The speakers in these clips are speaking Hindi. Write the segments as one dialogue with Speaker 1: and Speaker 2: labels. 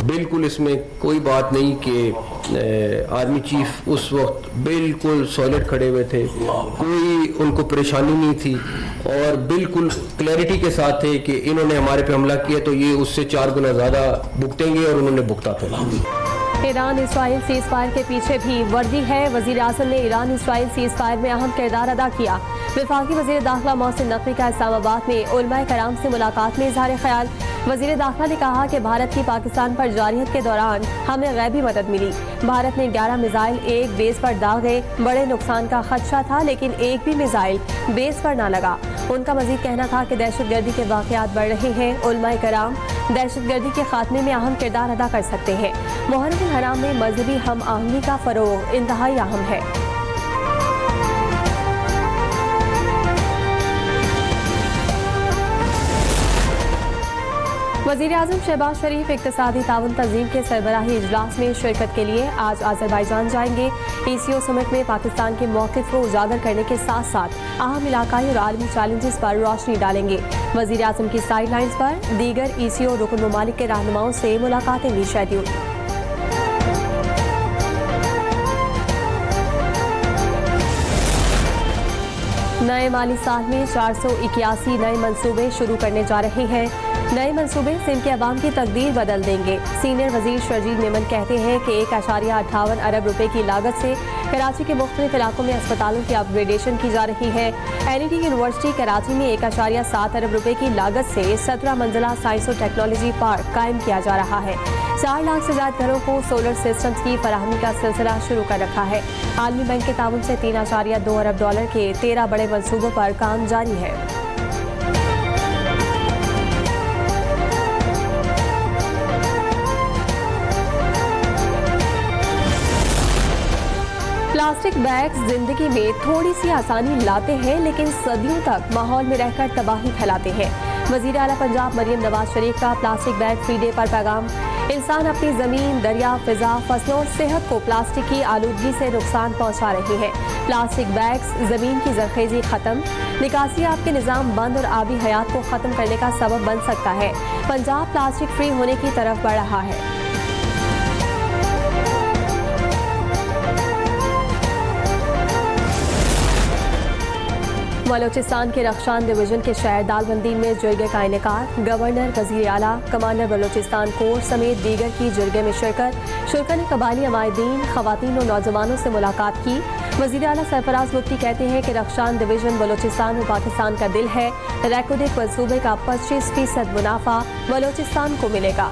Speaker 1: बिल्कुल इसमें कोई बात नहीं कि आर्मी चीफ उस वक्त बिल्कुल सॉलिड खड़े हुए थे, कोई उनको परेशानी नहीं थी और बिल्कुल क्लैरिटी के साथ थे कि इन्होंने हमारे पे हमला किया तो ये उससे 4 गुना ज़्यादा भुगतेंगे और उन्होंने भुगता था।
Speaker 2: ईरान इसराइल सीज फायर के पीछे भी वर्दी है। वजीर आज़म ने ईरान इसराइल सीज फायर में अहम किरदार अदा किया। वफाकी वजीर दाखिला मोहसिन नकवी का इस्लामाबाद में उलमाए कराम से मुलाकात में इजहार ख्याल। वजीर दाखिला ने कहा कि भारत की पाकिस्तान पर जारियत के दौरान हमें गैबी मदद मिली। भारत ने 11 मिसाइल एक बेस पर दागे। बड़े नुकसान का खदशा था लेकिन एक भी मिसाइल बेस पर न लगा। उनका मजीद कहना था कि दहशतगर्दी के वाक़यात बढ़ रहे हैं। उलमाए कराम दहशतगर्दी के खात्मे में अहम किरदार अदा कर सकते हैं। मुहर्रम हराम में मजहबी हम आहंगी का फरोग इंतहाई अहम है। वज़ीर आज़म शहबाज शरीफ इक़्तिसादी ताउन तंज़ीम के सरबराही इजलास में शिरकत के लिए आज आज़रबाईजान जाएंगे। ECO समिट में पाकिस्तान के मौक़िफ़ को उजागर करने के साथ साथ अहम इलाकाई और आलमी चैलेंजेस पर रोशनी डालेंगे। वज़ीर आज़म की साइड लाइन्स पर दीगर ECO रुकन ममालिक के रहनुमाओं से मुलाकातें भी शेड्यूल। नए माली साल में 481 नए मंसूबे शुरू करने जा रहे हैं। नए मंसूबे सिंध के अवाम की तकदीर बदल देंगे। सीनियर वजीर शर्जील मेमन कहते हैं कि 1.58 अरब रुपए की लागत से कराची के मुख्तलिफ इलाकों में अस्पतालों की अपग्रेडेशन की जा रही है। NET यूनिवर्सिटी कराची में 1.7 अरब रुपए की लागत से 17 मंजिला साइंस और टेक्नोलॉजी पार्क कायम किया जा रहा है। 4 लाख से ज्यादा घरों को सोलर सिस्टम्स की फराहमी का सिलसिला शुरू कर रखा है। आलमी बैंक के ताउन से 3.2 अरब डॉलर के 13 बड़े मंसूबों पर काम जारी है। प्लास्टिक बैग्स जिंदगी में थोड़ी सी आसानी लाते हैं लेकिन सदियों तक माहौल में रहकर तबाही फैलाते हैं। वजीर आला पंजाब मरियम नवाज शरीफ का प्लास्टिक बैग फ्री डे पर पैगाम। इंसान अपनी जमीन, दरिया, फिजा, फसलों और सेहत को प्लास्टिक की आलूदगी से नुकसान पहुंचा रहे हैं। प्लास्टिक बैग्स जमीन की जरखेजी खत्म, निकासी आपके निजाम बंद और आबी हयात को खत्म करने का सबब बन सकता है। पंजाब प्लास्टिक फ्री होने की तरफ बढ़ रहा है। बलोचिस्तान के रख्शान डिवीजन के शहर दालबंदी में जुर्गे का इनेकाद। गवर्नर, वज़ीर आला, कमांडर बलोचिस्तान कोर समेत दीगर की जुर्गे में शिरकत। शुरा ने कबायली अमायदीन, खवातीन और नौजवानों से मुलाकात की। वज़ीर आला सरफराज मुफ्ती कहते हैं कि रख्शान डिवीजन बलोचिस्तान और पाकिस्तान का दिल है। रैकोडिक मंसूबे का 25% मुनाफा बलोचिस्तान को मिलेगा।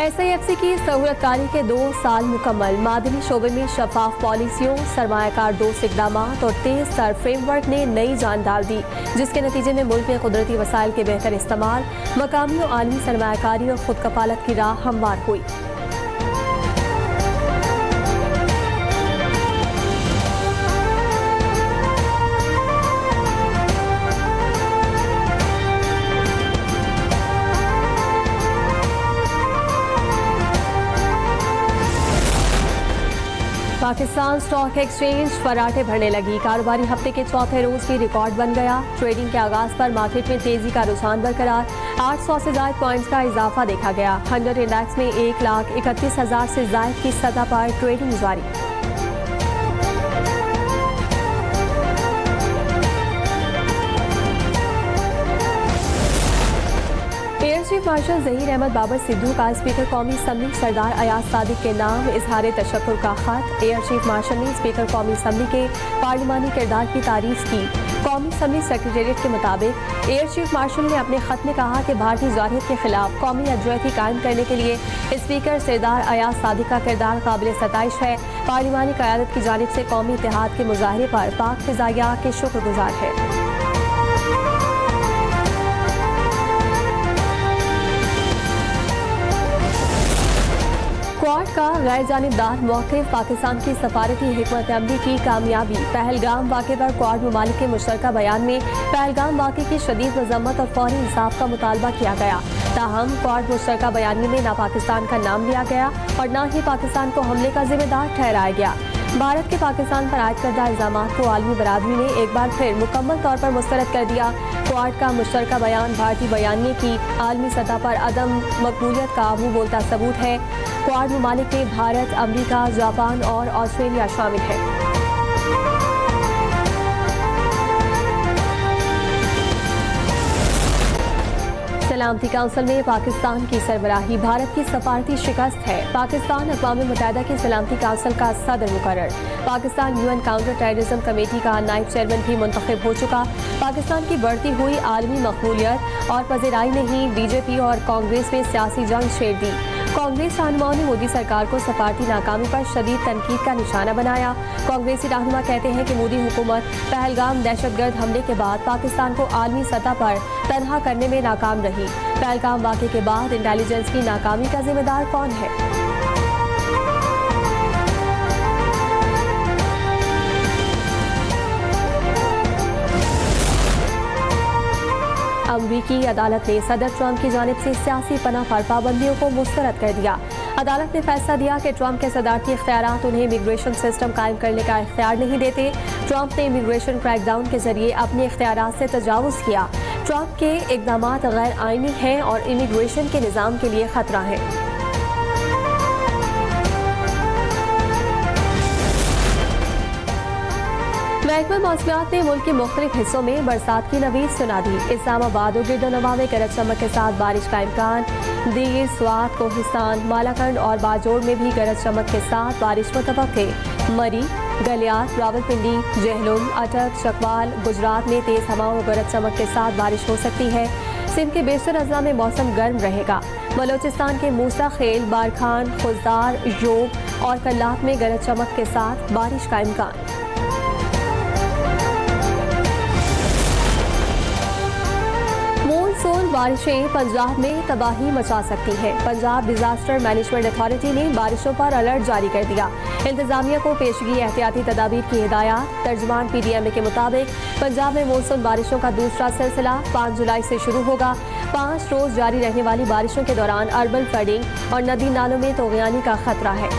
Speaker 2: SIFC की सहूलतकारी के 2 साल मुकम्मल। मादनी शोबे में शफाफ पॉलिसियों, सरमायाकार दोस्त इक़दाम और तेज तर फ्रेमवर्क ने नई जान डाल दी, जिसके नतीजे में मुल्क में कुदरती वसाइल के बेहतर इस्तेमाल, मकामी और आलमी सरमायाकारी और खुद कफालत की राह हमवार हुई। पाकिस्तान स्टॉक एक्सचेंज फराटे भरने लगी। कारोबारी हफ्ते के चौथे रोज भी रिकॉर्ड बन गया। ट्रेडिंग के आगाज पर मार्केट में तेजी का रुझान बरकरार। 800 से ज्यादा पॉइंट्स का इजाफा देखा गया। 100 इंडेक्स में 1,31,000 से ज्यादा की सतह पर ट्रेडिंग जारी। Air chief marshal Zaheer Ahmed Babar Sidhu का स्पीकर कौमी असम्बली सरदार अयाज सादिक के नाम इजहार तशक्कुर का खत। एयर चीफ मार्शल ने स्पीकर कौमी असम्बली के पार्लिमानी किरदार की तारीफ की। कौमी असम्बली सेक्रेटेरिएट के मुताबिक एयर चीफ मार्शल ने अपने खत में कहा कि भारतीय जारहियत के खिलाफ कौमी यकजहती कायम करने के लिए स्पीकर सरदार अयाज सादिक का किरदार काबिल सताइश है। पार्लिमानी क़यादत की जानिब से कौमी इत्तेहाद के मुजाहरे पर पाक फ़िज़ाइया के शुक्रगुजार है। क्वाड का गैर जानिबदार मौक़िफ़ पाकिस्तान की सफारती हिकमत अमली की कामयाबी। पहलगाम वाक़े पर क्वाड ममालिक के मुश्तरका बयान में पहलगाम वाक़े की शदीद मज़म्मत और फौरी इंसाफ का मुतालबा किया गया। ताहम क्वाड मुश्तरका बयानी में न पाकिस्तान का नाम लिया गया और न ही पाकिस्तान को हमले का जिम्मेदार ठहराया गया। भारत के पाकिस्तान पर आयद करदा इल्जामात को आलमी बरादरी ने एक बार फिर मुकम्मल तौर पर मुस्तरद कर दिया। क्वाड का मुश्तरका बयान भारतीय बयानिए की आलमी सतह पर अदम मकबूलियत का मुंह बोलता सबूत है। क्वाड ममालिक में भारत, अमरीका, जापान और ऑस्ट्रेलिया शामिल है। सलामती काउंसिल में पाकिस्तान की सरबराही, भारत की सफारती शिकस्त है। पाकिस्तान अक़वाम मुत्तहिदा की सलामती काउंसिल का सदर मुकर्रर। Pakistan UN counter terrorism committee का नायब चेयरमैन भी मुंतखब हो चुका। पाकिस्तान की बढ़ती हुई आलमी मकबूलियत और पज़ीराई ने ही BJP और कांग्रेस में सियासी जंग छेड़ दी। कांग्रेस रहनुमाओं ने मोदी सरकार को सफारती नाकामी पर शदीद तनकीद का निशाना बनाया। कांग्रेसी रहनुमा कहते हैं कि मोदी हुकूमत पहलगाम दहशतगर्द हमले के बाद पाकिस्तान को आलमी सतह पर तनहा करने में नाकाम रही। पहलगाम वाक़े के बाद इंटेलिजेंस की नाकामी का जिम्मेदार कौन है? अमरीकी अदालत ने सदर ट्रंप की जानिब से सियासी पनाह पर पाबंदियों को मुस्तरद कर दिया। अदालत ने फैसला दिया कि ट्रंप के सदारती इख्तियारात उन्हें इमिग्रेशन सिस्टम कायम करने का इख्तियार नहीं देते। ट्रंप ने इमिग्रेशन क्रैकडाउन के जरिए अपने इख्तियारात से तजावुज़ किया। ट्रंप के इक़दामात गैर आईनी हैं और इमिग्रेशन के निज़ाम के लिए खतरा है। महकमा मौसमियात ने मुल्क के मुख्तलिफ हिस्सों में बरसात की नवीद सुना दी। इस्लामाबाद और गिरदोनवा में गरज चमक के साथ बारिश का इम्कान। दीर, स्वात, कोहिस्तान, मालाकंड और बाजोड़ में भी गरज चमक के साथ बारिश मुतवक्के। मरी, गलियात, रावलपिंडी, जहलुम, अटक, चकवाल, गुजरात में तेज हवाओं और गरज चमक के साथ बारिश हो सकती है। सिंध के बेशतर अजला में मौसम गर्म रहेगा। बलोचिस्तान के मूसा खेल, बारखान, खुजदार, योब और कल्लात में गरज चमक के साथ बारिश का इम्कान। मानसून बारिशें पंजाब में तबाही मचा सकती हैं। पंजाब डिजास्टर मैनेजमेंट अथॉरिटी ने बारिशों पर अलर्ट जारी कर दिया। इंतजामिया को पेशगी एहतियाती तदाबीर की हिदायत। तर्जमान PDMA के मुताबिक पंजाब में मानसून बारिशों का दूसरा सिलसिला 5 जुलाई से शुरू होगा। 5 रोज जारी रहने वाली बारिशों के दौरान अर्बन फ्लडिंग और नदी नालों में तोगयानी का खतरा है।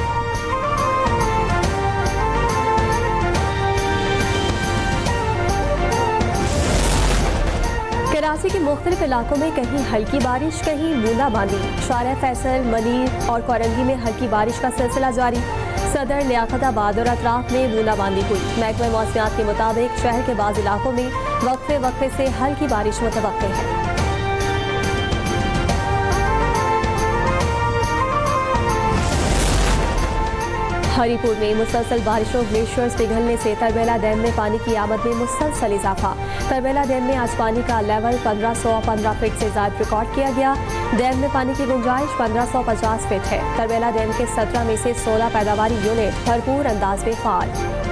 Speaker 2: कराची के मुख्तलिफ इलाकों में कहीं हल्की बारिश, कहीं बूंदाबांदी। शारा फैसल, मनीर और कोरंगी में हल्की बारिश का सिलसिला जारी। सदर, लियाकताबाद और अतराफ में बूंदाबांदी हुई। महकमा मौसमियात के मुताबिक शहर के बाज़ इलाकों में वक्फे वक्फे से हल्की बारिश मुतवक्के है। हरीपुर में मुसलसल बारिशों ग्लेशियर्स पिघलने से तरबेला डैम में पानी की आमद में मुसलसल इजाफा। तरबेला डैम में आज पानी का लेवल 1515 फीट से ज़्यादा रिकॉर्ड किया गया। डैम में पानी की गुंजाइश 1550 फीट है। तरबेला डैम के 17 में से 16 पैदावारी यूनिट भरपूर अंदाज में फाल।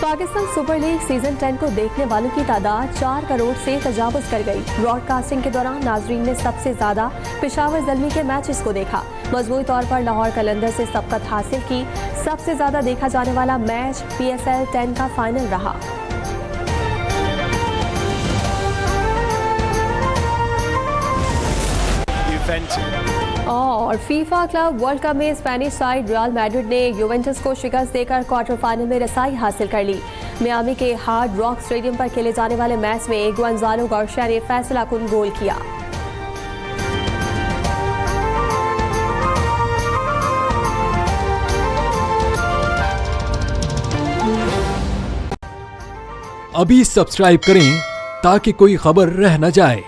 Speaker 2: पाकिस्तान सुपर लीग सीजन 10 को देखने वालों की तादाद 4 करोड़ से तजावुज़ कर गई। ब्रॉडकास्टिंग के दौरान नाजरीन ने सबसे ज्यादा पेशावर ज़ल्मी के मैचेस को देखा। मजमूई तौर पर लाहौर कलंदर से सबकत हासिल की। सबसे ज्यादा देखा जाने वाला मैच PSL 10 का फाइनल रहा। और फीफा क्लब वर्ल्ड कप में स्पेनिश साइड रियल मैड्रिड ने यूवेंटस को शिकस्त देकर क्वार्टर फाइनल में रसाई हासिल कर ली। मियामी के हार्ड रॉक स्टेडियम पर खेले जाने वाले मैच में गोंजालो गार्सिया ने फैसला कुन गोल किया।
Speaker 3: अभी सब्सक्राइब करें ताकि कोई खबर रह न जाए।